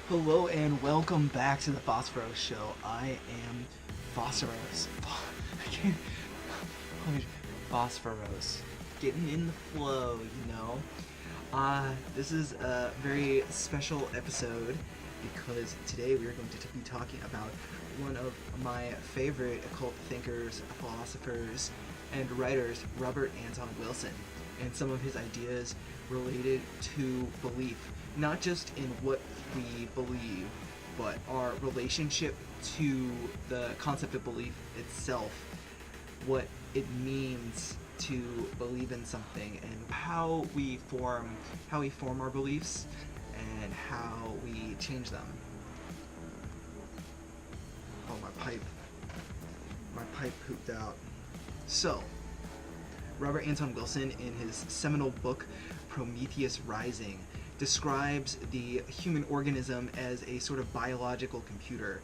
Hello and welcome back to the Phosphoros show. I am Phosphoros. I can't. Phosphoros. Getting in the flow, you know. This is a very special episode because today we are going to be talking about one of my favorite occult thinkers, philosophers, and writers, Robert Anton Wilson, and some of his ideas related to belief. Not just in what we believe, but our relationship to the concept of belief itself, what it means to believe in something, and how we form our beliefs, and how we change them. Oh, my pipe pooped out. So, Robert Anton Wilson, in his seminal book Prometheus Rising, describes the human organism as a sort of biological computer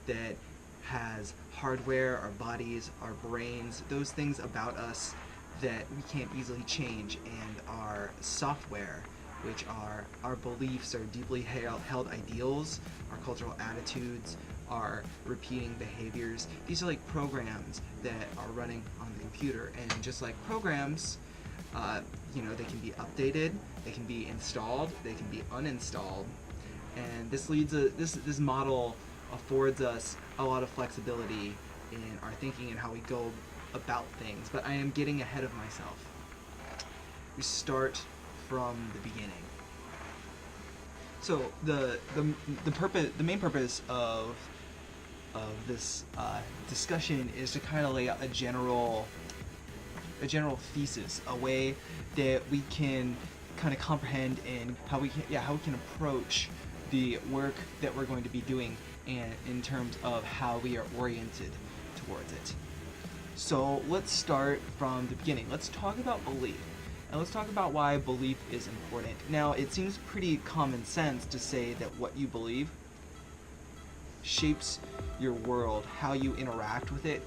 that has hardware, our bodies, our brains, those things about us that we can't easily change, and our software, which are our beliefs, our deeply held ideals, our cultural attitudes, our repeating behaviors. These are like programs that are running on the computer, and just like programs, they can be updated, they can be installed, they can be uninstalled, and this model affords us a lot of flexibility in our thinking and how we go about things. But I am getting ahead of myself. We start from the beginning. So the main purpose of this discussion is to kind of lay out a general thesis, a way that we can kind of comprehend and how we can approach the work that we're going to be doing, and in terms of how we are oriented towards it. So let's start from the beginning. Let's talk about belief, and let's talk about why belief is important. Now, it seems pretty common sense to say that what you believe shapes your world, how you interact with it,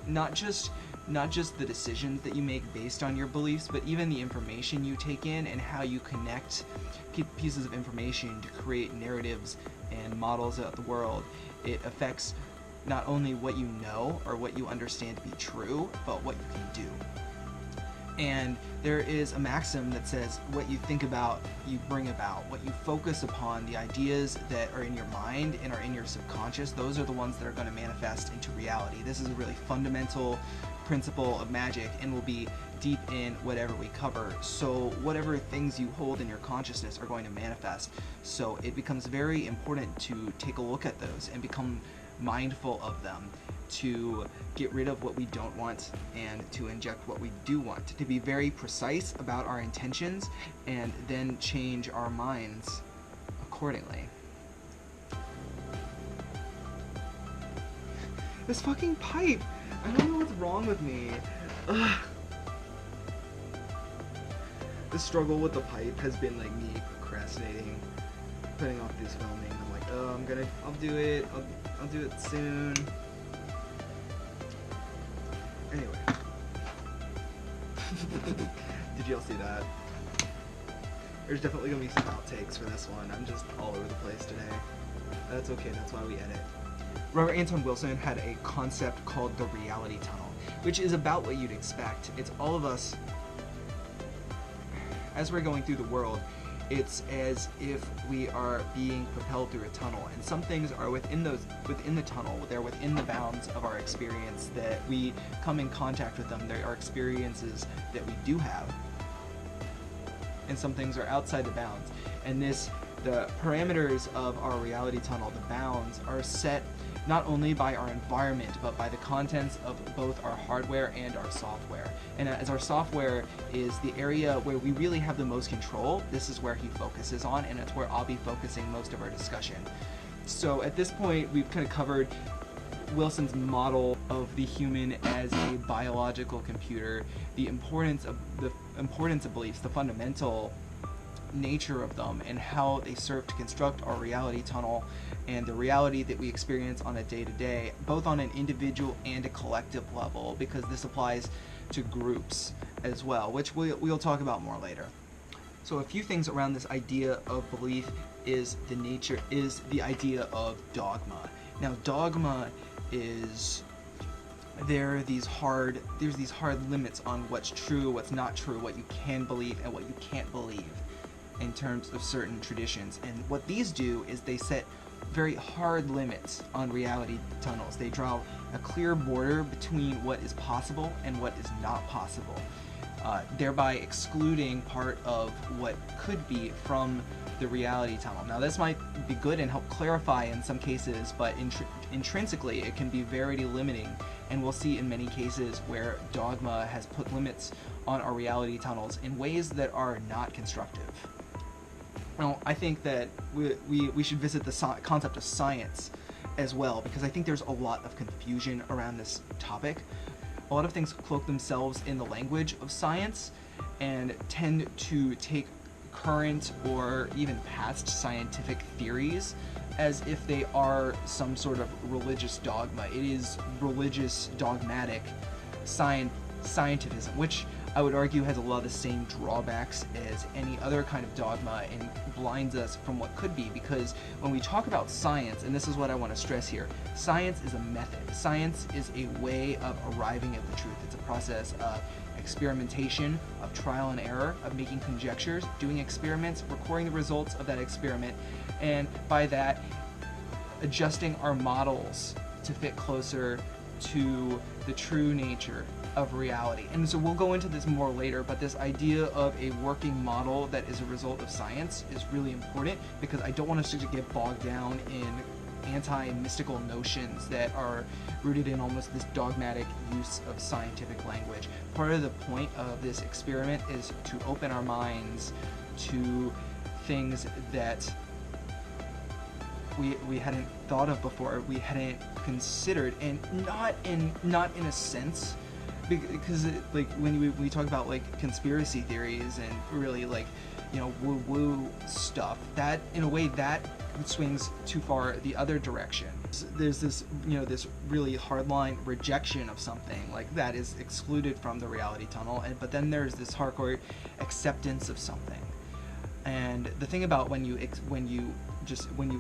not just the decisions that you make based on your beliefs, but even the information you take in and how you connect pieces of information to create narratives and models of the world. It affects not only what you know or what you understand to be true, but what you can do. And there is a maxim that says, what you think about, you bring about. What you focus upon, the ideas that are in your mind and are in your subconscious, those are the ones that are going to manifest into reality. This is a really fundamental principle of magic, and will be deep in whatever we cover. So whatever things you hold in your consciousness are going to manifest. So it becomes very important to take a look at those and become mindful of them, to get rid of what we don't want and to inject what we do want, to be very precise about our intentions and then change our minds accordingly. This fucking pipe! I don't know what's wrong with me. Ugh. The struggle with the pipe has been like me procrastinating, putting off this filming. I'm like, oh, I'll do it. I'll do it soon. Anyway. Did y'all see that? There's definitely gonna be some outtakes for this one. I'm just all over the place today. That's okay, that's why we edit. Robert Anton Wilson had a concept called the reality tunnel, which is about what you'd expect. It's all of us, as we're going through the world, it's as if we are being propelled through a tunnel, and some things are within the tunnel, they're within the bounds of our experience, that we come in contact with them, there are experiences that we do have, and some things are outside the bounds. And the parameters of our reality tunnel, the bounds, are set not only by our environment, but by the contents of both our hardware and our software. And as our software is the area where we really have the most control, this is where he focuses on, and it's where I'll be focusing most of our discussion. So at this point, we've kind of covered Wilson's model of the human as a biological computer, the importance of beliefs, the fundamental nature of them, and how they serve to construct our reality tunnel and the reality that we experience on a day-to-day, both on an individual and a collective level, because this applies to groups as well, which we'll talk about more later. So a few things around this idea of belief is the idea of dogma. Now, dogma is there's these hard limits on what's true, what's not true, what you can believe and what you can't believe in terms of certain traditions. And what these do is they set very hard limits on reality tunnels. They draw a clear border between what is possible and what is not possible, thereby excluding part of what could be from the reality tunnel. Now, this might be good and help clarify in some cases, but intrinsically it can be very limiting, and we'll see in many cases where dogma has put limits on our reality tunnels in ways that are not constructive. Now, I think that we should visit the concept of science as well, because I think there's a lot of confusion around this topic. A lot of things cloak themselves in the language of science and tend to take current or even past scientific theories as if they are some sort of religious dogma. It is religious, dogmatic scientificism, which I would argue has a lot of the same drawbacks as any other kind of dogma and blinds us from what could be, because when we talk about science, and this is what I want to stress here, science is a method. Science is a way of arriving at the truth. It's a process of experimentation, of trial and error, of making conjectures, doing experiments, recording the results of that experiment, and by that adjusting our models to fit closer to the true nature of reality. And so we'll go into this more later, but this idea of a working model that is a result of science is really important, because I don't want us to get bogged down in anti-mystical notions that are rooted in almost this dogmatic use of scientific language. Part of the point of this experiment is to open our minds to things that we hadn't thought of before, we hadn't considered, and not in a sense, because like when we talk about like conspiracy theories and really like, you know, woo-woo stuff, that in a way that swings too far the other direction. There's this, you know, this really hardline rejection of something like that is excluded from the reality tunnel, but then there's this hardcore acceptance of something. And the thing about when you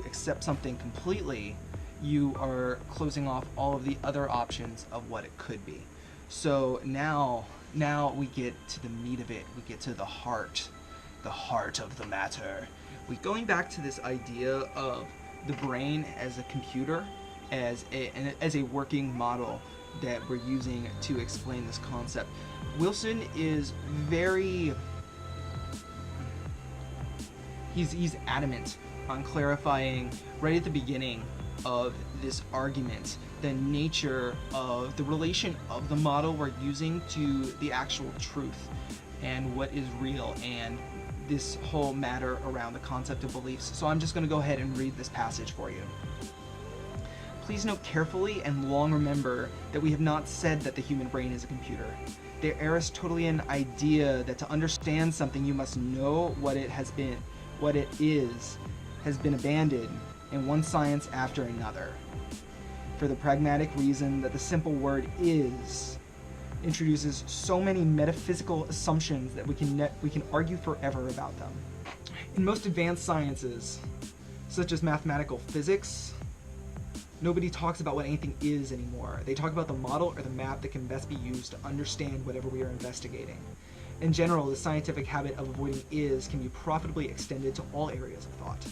accept something completely, you are closing off all of the other options of what it could be. So now we get to the meat of it. We get to the heart of the matter. Going back to this idea of the brain as a computer, as a working model that we're using to explain this concept, Wilson is very he's adamant on clarifying right at the beginning of this argument the nature of the relation of the model we're using to the actual truth and what is real, and this whole matter around the concept of beliefs. So I'm just going to go ahead and read this passage for you. Please note carefully and long remember that we have not said that the human brain is a computer. The Aristotelian idea that to understand something you must know what it is has been abandoned in one science after another, for the pragmatic reason that the simple word is introduces so many metaphysical assumptions that we can argue forever about them. In most advanced sciences, such as mathematical physics, nobody talks about what anything is anymore. They talk about the model or the map that can best be used to understand whatever we are investigating. In general, the scientific habit of avoiding is can be profitably extended to all areas of thought.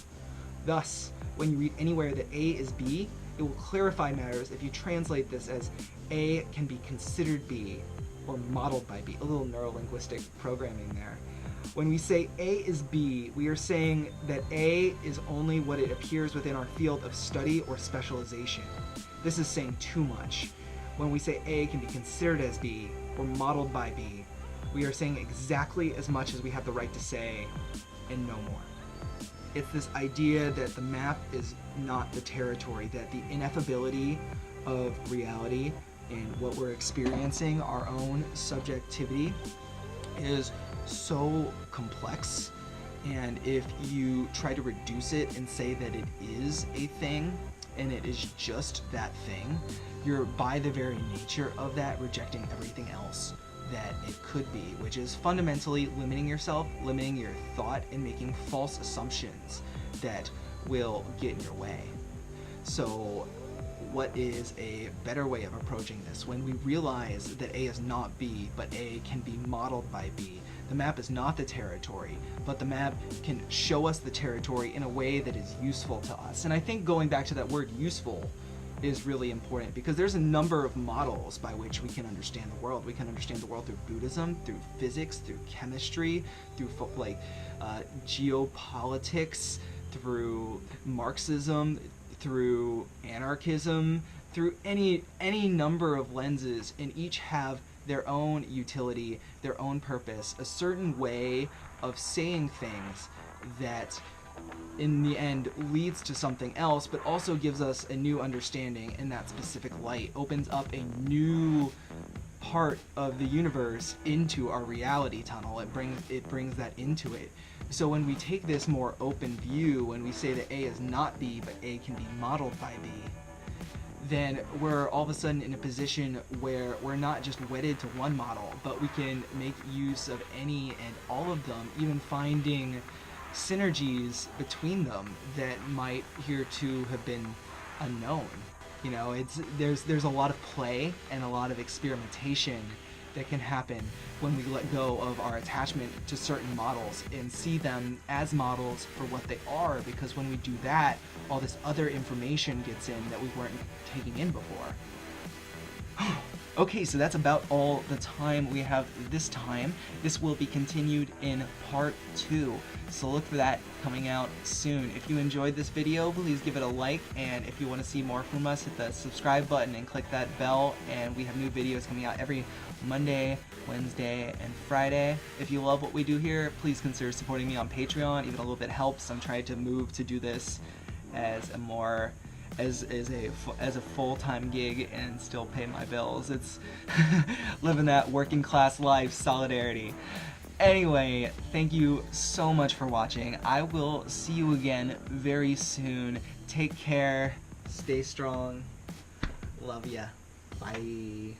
Thus, when you read anywhere that A is B, it will clarify matters if you translate this as A can be considered B or modeled by B. A little neurolinguistic programming there. When we say A is B, we are saying that A is only what it appears within our field of study or specialization. This is saying too much. When we say A can be considered as B or modeled by B, we are saying exactly as much as we have the right to say and no more. It's this idea that the map is not the territory, that the ineffability of reality and what we're experiencing, our own subjectivity, is so complex, and if you try to reduce it and say that it is a thing and it is just that thing, you're by the very nature of that rejecting everything else that it could be, which is fundamentally limiting yourself, limiting your thought, and making false assumptions that will get in your way. So what is a better way of approaching this? When we realize that A is not B, but A can be modeled by B. The map is not the territory, but the map can show us the territory in a way that is useful to us. And I think going back to that word useful is really important, because there's a number of models by which we can understand the world. We can understand the world through Buddhism, through physics, through chemistry, through geopolitics, through Marxism, through anarchism, through any number of lenses, and each have their own utility, their own purpose, a certain way of saying things that in the end leads to something else, but also gives us a new understanding in that specific light, opens up a new part of the universe into our reality tunnel. It brings that into it. So when we take this more open view, when we say that A is not B, but A can be modeled by B, then we're all of a sudden in a position where we're not just wedded to one model, but we can make use of any and all of them, even finding synergies between them that might hereto have been unknown. You know, there's a lot of play and a lot of experimentation that can happen when we let go of our attachment to certain models and see them as models for what they are, because when we do that, all this other information gets in that we weren't taking in before. Okay, so that's about all the time we have this time. This will be continued in part 2, so look for that coming out soon. If you enjoyed this video, please give it a like, and if you want to see more from us, hit the subscribe button and click that bell, and we have new videos coming out every Monday, Wednesday, and Friday. If you love what we do here, please consider supporting me on Patreon. Even a little bit helps. I'm trying to move to do this as a more as a full-time gig and still pay my bills. It's living that working class life, solidarity. Anyway, thank you so much for watching. I will see you again very soon. Take care, stay strong, love ya, bye.